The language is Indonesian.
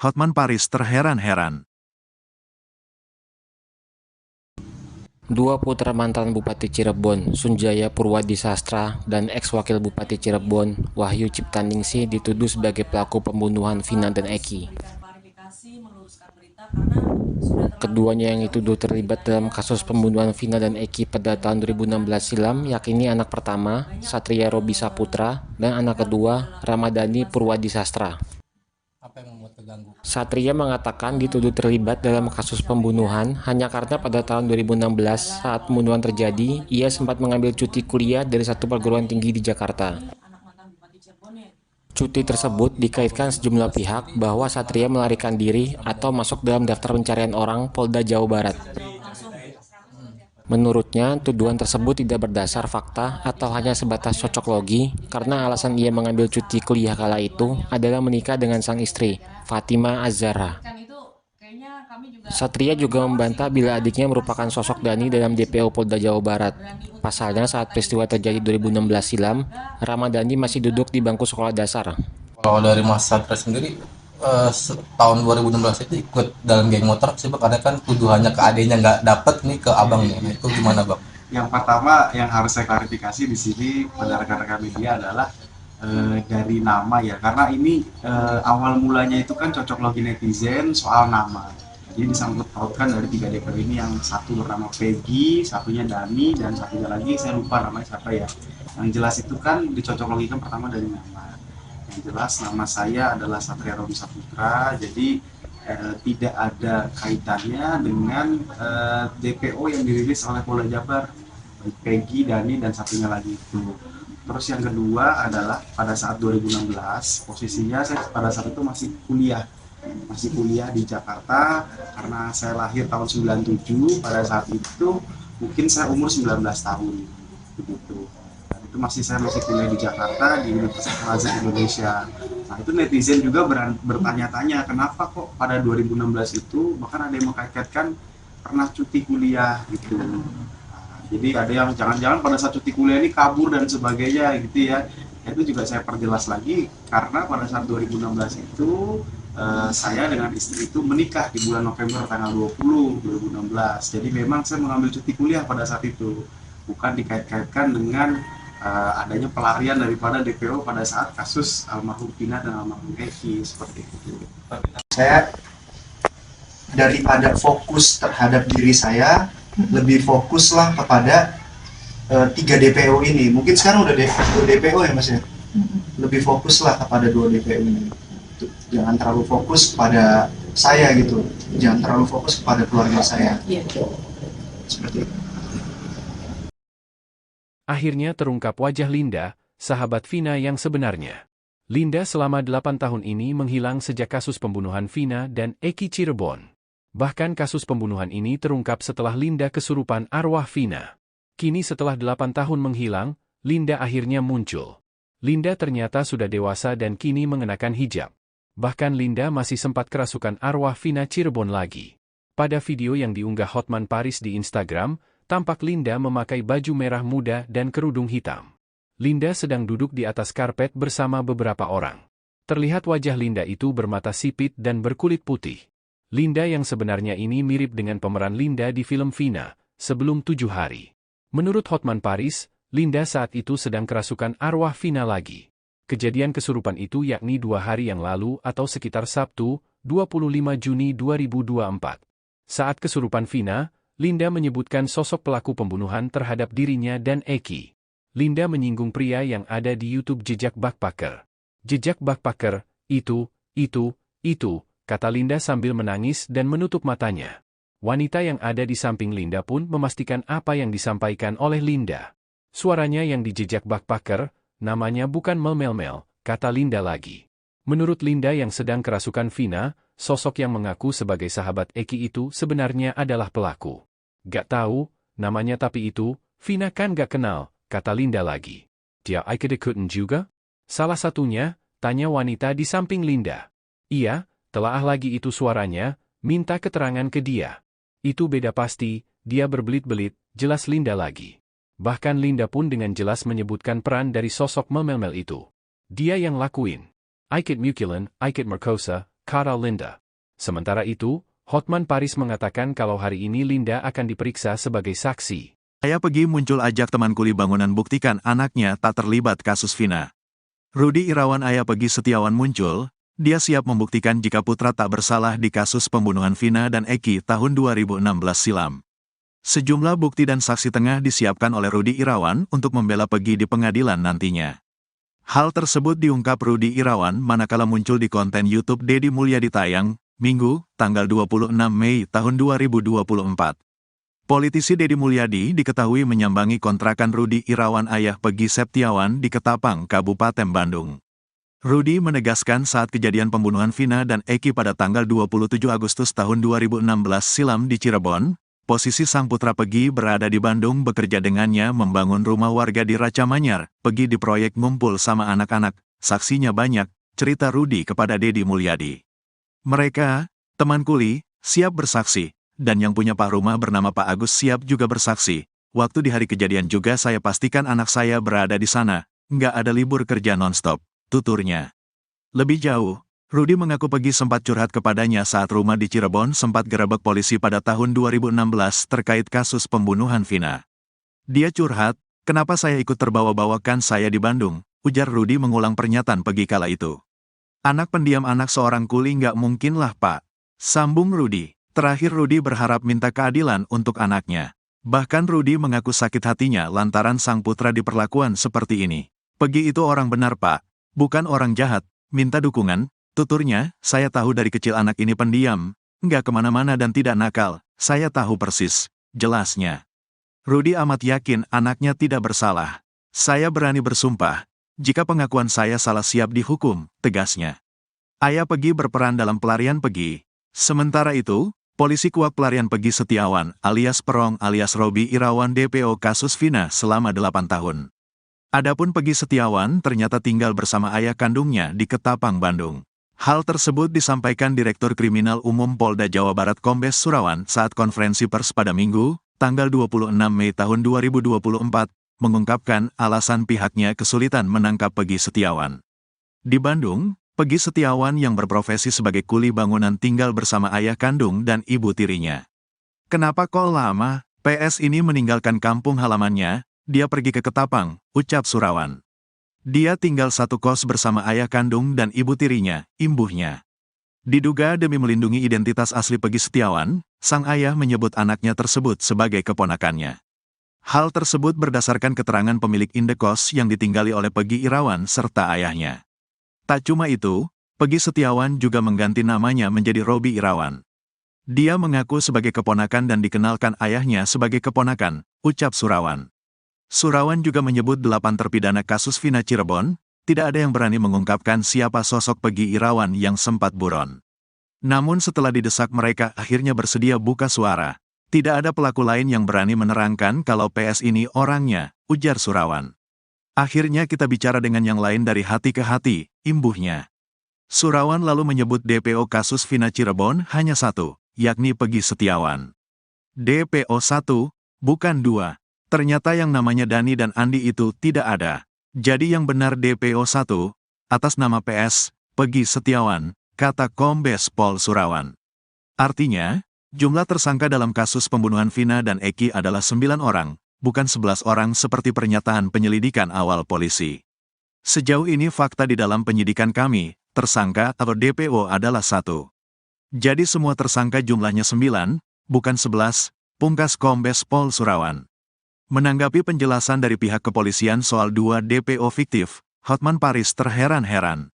Hotman Paris terheran-heran. Dua putra mantan Bupati Cirebon, Sunjaya Purwadisastra, dan eks-wakil Bupati Cirebon, Wahyu Ciptaningsih, dituduh sebagai pelaku pembunuhan Vina dan Eki. Keduanya yang dituduh terlibat dalam kasus pembunuhan Vina dan Eki pada tahun 2016 silam, yakni anak pertama, Satria Robi Saputra, dan anak kedua, Ramadhani Purwadisastra. Satria mengatakan dituduh terlibat dalam kasus pembunuhan hanya karena pada tahun 2016 saat pembunuhan terjadi, ia sempat mengambil cuti kuliah dari satu perguruan tinggi di Jakarta. Cuti tersebut dikaitkan sejumlah pihak bahwa Satria melarikan diri atau masuk dalam daftar pencarian orang Polda Jawa Barat. Menurutnya, tuduhan tersebut tidak berdasar fakta atau hanya sebatas cocok logi karena alasan ia mengambil cuti kuliah kala itu adalah menikah dengan sang istri, Fatima Az-Zahra. Satria juga membantah bila adiknya merupakan sosok Dani dalam DPO Polda Jawa Barat. Pasalnya saat peristiwa terjadi 2016 silam, Ramadhani masih duduk di bangku sekolah dasar. Kalau dari Mas Satria sendiri, tahun 2016 itu ikut dalam geng motor sih Bang, karena kan tuduhannya ke adenya nggak dapet nih ke abangnya. Nah, itu gimana Bang? Yang pertama yang harus saya klarifikasi di sini pada rekan-rekan media adalah dari nama ya, karena ini awal mulanya itu kan cocok logi netizen soal nama. Jadi disangkut pautkan dari 3 DPO ini, yang satu bernama Peggy, satunya Dani, dan satunya lagi saya lupa namanya siapa ya. Yang jelas itu kan dicocok logikan pertama dari nama. Yang jelas nama saya adalah Satria Robi Saputra, jadi tidak ada kaitannya dengan DPO yang dirilis oleh Polda Jabar, baik Peggy, Dani, dan satunya lagi itu. Terus yang kedua adalah pada saat 2016, posisinya saya pada saat itu masih kuliah di Jakarta, karena saya lahir tahun 97, pada saat itu mungkin saya umur 19 tahun begitu. Itu saya masih kuliah di Jakarta di Universitas Al-Azhar Indonesia. Nah, itu netizen juga bertanya-tanya kenapa kok pada 2016 itu bahkan ada yang mengkaitkan pernah cuti kuliah gitu. Nah, jadi ada yang jangan-jangan pada saat cuti kuliah ini kabur dan sebagainya gitu ya. Itu juga saya perjelas lagi karena pada saat 2016 itu saya dengan istri itu menikah di bulan November tanggal 20 2016. Jadi memang saya mengambil cuti kuliah pada saat itu, bukan dikait-kaitkan dengan adanya pelarian daripada DPO pada saat kasus almarhum Vina dan almarhum Eki seperti itu. Saya daripada fokus terhadap diri saya, lebih fokuslah kepada 3 DPO ini. Mungkin sekarang udah 2 DPO ya Mas ya. Lebih fokuslah kepada 2 DPO ini. Jangan terlalu fokus pada saya gitu. Jangan terlalu fokus kepada keluarga saya. Seperti itu. Akhirnya terungkap wajah Linda, sahabat Vina yang sebenarnya. Linda selama 8 tahun ini menghilang sejak kasus pembunuhan Vina dan Eki Cirebon. Bahkan kasus pembunuhan ini terungkap setelah Linda kesurupan arwah Vina. Kini setelah 8 tahun menghilang, Linda akhirnya muncul. Linda ternyata sudah dewasa dan kini mengenakan hijab. Bahkan Linda masih sempat kerasukan arwah Vina Cirebon lagi. Pada video yang diunggah Hotman Paris di Instagram, tampak Linda memakai baju merah muda dan kerudung hitam. Linda sedang duduk di atas karpet bersama beberapa orang. Terlihat wajah Linda itu bermata sipit dan berkulit putih. Linda yang sebenarnya ini mirip dengan pemeran Linda di film Vina, Sebelum 7 Hari. Menurut Hotman Paris, Linda saat itu sedang kerasukan arwah Vina lagi. Kejadian kesurupan itu yakni 2 hari yang lalu atau sekitar Sabtu, 25 Juni 2024. Saat kesurupan Vina, Linda menyebutkan sosok pelaku pembunuhan terhadap dirinya dan Eki. Linda menyinggung pria yang ada di YouTube Jejak Backpacker. Jejak Backpacker, itu, kata Linda sambil menangis dan menutup matanya. Wanita yang ada di samping Linda pun memastikan apa yang disampaikan oleh Linda. Suaranya yang di Jejak Backpacker, namanya bukan Mel, kata Linda lagi. Menurut Linda yang sedang kerasukan Vina, sosok yang mengaku sebagai sahabat Eki itu sebenarnya adalah pelaku. Gak tahu, namanya tapi itu, Vina kan gak kenal, kata Linda lagi. Dia ikut-ikutan juga? Salah satunya, tanya wanita di samping Linda. Iya, telaah lagi itu suaranya, minta keterangan ke dia. Itu beda pasti, dia berbelit-belit, jelas Linda lagi. Bahkan Linda pun dengan jelas menyebutkan peran dari sosok Mel itu. Dia yang lakuin. Ikut Mukilan, Ikut Merkosa, kata Linda. Sementara itu, Hotman Paris mengatakan kalau hari ini Linda akan diperiksa sebagai saksi. Ayah Peggy muncul ajak teman kuli bangunan buktikan anaknya tak terlibat kasus Vina. Rudy Irawan ayah Peggy Setiawan muncul, dia siap membuktikan jika putra tak bersalah di kasus pembunuhan Vina dan Eki tahun 2016 silam. Sejumlah bukti dan saksi tengah disiapkan oleh Rudy Irawan untuk membela Peggy di pengadilan nantinya. Hal tersebut diungkap Rudy Irawan manakala muncul di konten YouTube Deddy Mulyadi tayang, Minggu, tanggal 26 Mei tahun 2024. Politisi Deddy Mulyadi diketahui menyambangi kontrakan Rudy Irawan ayah Peggy Setiawan di Ketapang, Kabupaten Bandung. Rudy menegaskan saat kejadian pembunuhan Vina dan Eki pada tanggal 27 Agustus tahun 2016 silam di Cirebon, posisi sang putra Peggy berada di Bandung bekerja dengannya membangun rumah warga di Raca Manyar. Peggy di proyek ngumpul sama anak-anak, saksinya banyak, cerita Rudy kepada Deddy Mulyadi. Mereka, teman kuli, siap bersaksi. Dan yang punya Pak rumah bernama Pak Agus siap juga bersaksi. Waktu di hari kejadian juga saya pastikan anak saya berada di sana. Nggak ada libur kerja non-stop, tuturnya. Lebih jauh, Rudy mengaku Peggy sempat curhat kepadanya saat rumah di Cirebon sempat gerebek polisi pada tahun 2016 terkait kasus pembunuhan Vina. Dia curhat, kenapa saya ikut terbawa-bawakan saya di Bandung, ujar Rudy mengulang pernyataan Peggy kala itu. Anak pendiam anak seorang kuli nggak mungkin lah Pak, sambung Rudy. Terakhir Rudy berharap minta keadilan untuk anaknya. Bahkan Rudy mengaku sakit hatinya lantaran sang putra diperlakukan seperti ini. Peggy itu orang benar Pak, bukan orang jahat, minta dukungan, tuturnya, saya tahu dari kecil anak ini pendiam, nggak kemana-mana dan tidak nakal, saya tahu persis, jelasnya. Rudy amat yakin anaknya tidak bersalah. Saya berani bersumpah, jika pengakuan saya salah siap dihukum, tegasnya. Ayah Peggy berperan dalam pelarian Peggy. Sementara itu, polisi kuak pelarian Peggy Setiawan alias Perong alias Robi Irawan DPO kasus Vina selama 8 tahun. Adapun Peggy Setiawan ternyata tinggal bersama ayah kandungnya di Ketapang, Bandung. Hal tersebut disampaikan Direktur Kriminal Umum Polda Jawa Barat Kombes Surawan saat konferensi pers pada Minggu, tanggal 26 Mei tahun 2024, mengungkapkan alasan pihaknya kesulitan menangkap Peggy Setiawan. Di Bandung, Peggy Setiawan yang berprofesi sebagai kuli bangunan tinggal bersama ayah kandung dan ibu tirinya. Kenapa kok lama, PS ini meninggalkan kampung halamannya, dia pergi ke Ketapang, ucap Surawan. Dia tinggal satu kos bersama ayah kandung dan ibu tirinya, imbuhnya. Diduga demi melindungi identitas asli Peggy Setiawan, sang ayah menyebut anaknya tersebut sebagai keponakannya. Hal tersebut berdasarkan keterangan pemilik indekos yang ditinggali oleh Peggy Irawan serta ayahnya. Tak cuma itu, Peggy Setiawan juga mengganti namanya menjadi Robi Irawan. Dia mengaku sebagai keponakan dan dikenalkan ayahnya sebagai keponakan, ucap Surawan. Surawan juga menyebut 8 terpidana kasus Vina Cirebon, tidak ada yang berani mengungkapkan siapa sosok Peggy Irawan yang sempat buron. Namun setelah didesak mereka akhirnya bersedia buka suara. Tidak ada pelaku lain yang berani menerangkan kalau PS ini orangnya, ujar Surawan. Akhirnya kita bicara dengan yang lain dari hati ke hati, imbuhnya. Surawan lalu menyebut DPO kasus Vina Cirebon hanya satu, yakni Peggy Setiawan. DPO 1, bukan 2. Ternyata yang namanya Dani dan Andi itu tidak ada. Jadi yang benar DPO 1, atas nama PS, Peggy Setiawan, kata Kombes Pol Surawan. Artinya, jumlah tersangka dalam kasus pembunuhan Vina dan Eki adalah 9 orang, bukan 11 orang seperti pernyataan penyelidikan awal polisi. Sejauh ini fakta di dalam penyidikan kami, tersangka atau DPO adalah 1. Jadi semua tersangka jumlahnya 9, bukan 11, pungkas Kombes Pol Surawan. Menanggapi penjelasan dari pihak kepolisian soal 2 DPO fiktif, Hotman Paris terheran-heran.